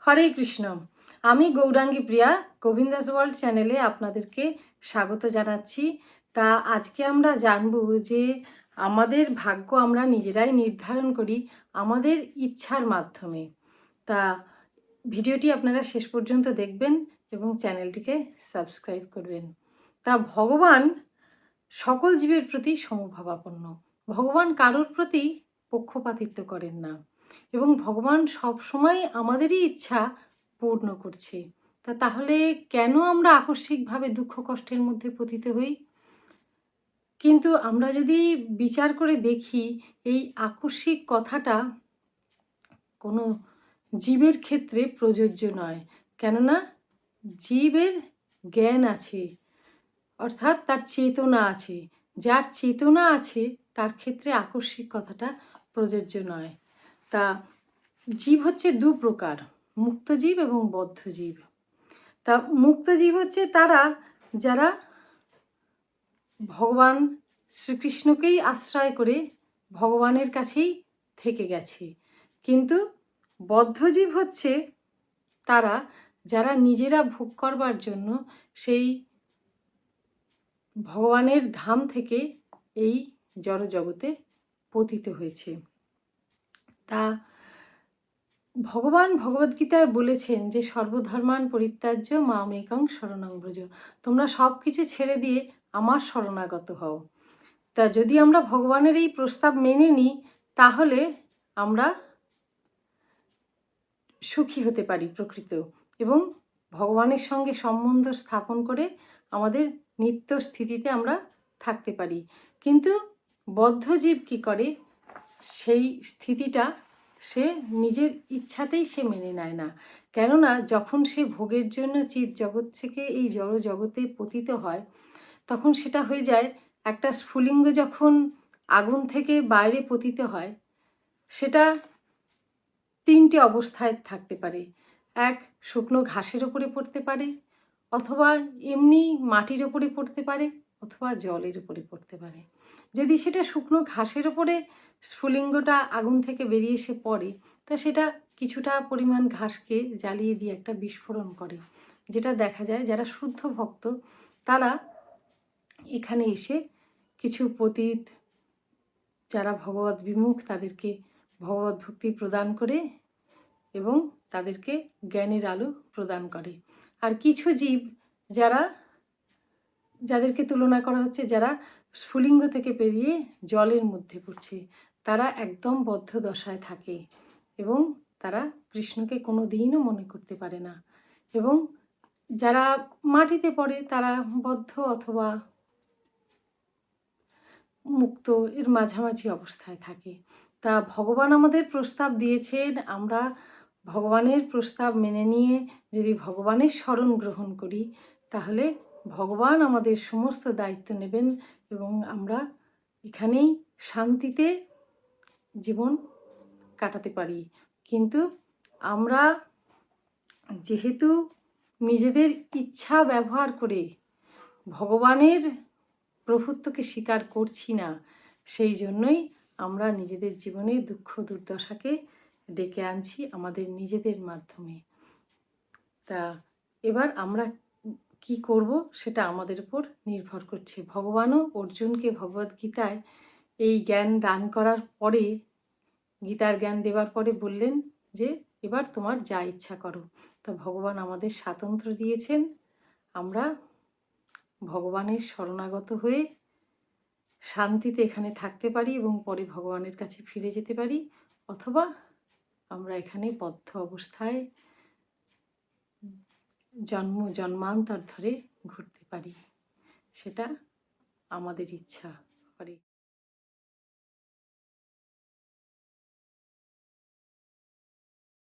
হরে কৃষ্ণ। আমি গৌরাঙ্গী প্রিয়া গোবিন্দাস ওয়ার্ল্ড চ্যানেলে আপনাদেরকে স্বাগত জানাচ্ছি। তা আজকে আমরা জানব যে আমাদের ভাগ্য আমরা নিজেরাই নির্ধারণ করি আমাদের ইচ্ছার মাধ্যমে। তা ভিডিওটি আপনারা শেষ পর্যন্ত দেখবেন এবং চ্যানেলটিকে সাবস্ক্রাইব করবেন। তা ভগবান সকল জীবের প্রতি সমভাবাপন্ন। ভগবান কারোর প্রতি পক্ষপাতিত্ব করেন না এবং ভগবান সব সময় আমাদেরই ইচ্ছা পূর্ণ করছে। তাহলে কেন আমরা আকস্মিকভাবে দুঃখ কষ্টের মধ্যে পতিত হই? কিন্তু আমরা যদি বিচার করে দেখি, এই আকস্মিক কথাটা কোনো জীবের ক্ষেত্রে প্রযোজ্য নয়। কেননা জীবের জ্ঞান আছে, অর্থাৎ তার চেতনা আছে। যার চেতনা আছে তার ক্ষেত্রে আকস্মিক কথাটা প্রযোজ্য নয়। তা জীব হচ্ছে দু প্রকার, মুক্ত জীব এবং বদ্ধ জীব। তা মুক্ত জীব হচ্ছে তারা যারা ভগবান শ্রীকৃষ্ণকেই আশ্রয় করে ভগবানের কাছেই থেকে গেছে। কিন্তু বদ্ধ জীব হচ্ছে তারা যারা নিজেরা ভোগ করবার জন্য সেই ভগবানের ধাম থেকে এই জড় জগতে পতিত হয়েছে। তা ভগবান ভগবদ্গীতায় বলেছেন যে সর্বধর্মান পরিত্যাজ্য মামেকং শরণং ব্রজ, তোমরা সব কিছু ছেড়ে দিয়ে আমার শরণাগত হও। তা যদি আমরা ভগবানের এই প্রস্তাব মেনে নিই তাহলে আমরা সুখী হতে পারি প্রকৃত, এবং ভগবানের সঙ্গে সম্বন্ধ স্থাপন করে আমাদের নিত্য স্থিতিতে আমরা থাকতে পারি। কিন্তু বদ্ধ জীব কী করে, সেই স্থিতিটা সে নিজের ইচ্ছাতেই সে মেনে নেয় না। কেননা যখন সে ভোগের জন্য চিৎ জগৎ থেকে এই জড় জগতে পতিত হয়, তখন সেটা হয়ে যায় একটা স্ফুলিঙ্গ যখন আগুন থেকে বাইরে পতিত হয়, সেটা তিনটি অবস্থায় থাকতে পারে। এক, শুকনো ঘাসের ওপরে পড়তে পারে, অথবা এমনি মাটির ওপরে পড়তে পারে, অথবা জলের উপরে পড়তে পারে। যদি সেটা শুকনো ঘাসের ওপরে স্ফুলিঙ্গটা আগুন থেকে বেরিয়ে এসে পড়ে, তা সেটা কিছুটা পরিমাণ ঘাসকে জ্বালিয়ে দিয়ে একটা বিস্ফোরণ করে। যেটা দেখা যায় যারা শুদ্ধ ভক্ত তারা এখানে এসে কিছু পতিত যারা ভগবত বিমুখ তাদেরকে ভগবত ভক্তি প্রদান করে এবং তাদেরকে জ্ঞানের আলো প্রদান করে। আর কিছু জীব যাদেরকে তুলনা করা হচ্ছে যারা স্ফুলিঙ্গ থেকে পেরিয়ে জলের মধ্যে পড়ছে, তারা একদম বদ্ধ দশায় থাকে এবং তারা কৃষ্ণকে কোনো দিনও মনে করতে পারে না। এবং যারা মাটিতে পড়ে তারা বদ্ধ অথবা মুক্ত এর মাঝামাঝি অবস্থায় থাকে। তা ভগবান আমাদের প্রস্তাব দিয়েছেন, আমরা ভগবানের প্রস্তাব মেনে নিয়ে যদি ভগবানের শরণ গ্রহণ করি তাহলে ভগবান আমাদের সমস্ত দায়িত্ব নেবেন এবং আমরা এখানেই শান্তিতে জীবন কাটাতে পারি। কিন্তু আমরা যেহেতু নিজেদের ইচ্ছা ব্যবহার করে ভগবানের প্রভুত্বকে স্বীকার করছি না, সেই জন্যই আমরা নিজেদের জীবনে দুঃখ দুর্দশাকে ডেকে আনছি আমাদের নিজেদের মাধ্যমে। তা এবার আমরা কি করব সেটা আমাদের উপর নির্ভর করছে। ভগবানও অর্জুনকে ভগবদ্গীতায় এই জ্ঞান দান করার পরে, গীতার জ্ঞান দেওয়ার পরে বললেন যে এবার তোমার যা ইচ্ছা করো। তো ভগবান আমাদের স্বাতন্ত্র্য দিয়েছেন, আমরা ভগবানের শরণাগত হয়ে শান্তিতে এখানে থাকতে পারি এবং পরে ভগবানের কাছে ফিরে যেতে পারি, অথবা আমরা এখানে বদ্ধ অবস্থায় জন্মান্তর ধরে ঘুরতে পারি। সেটা আমাদের ইচ্ছা। হরে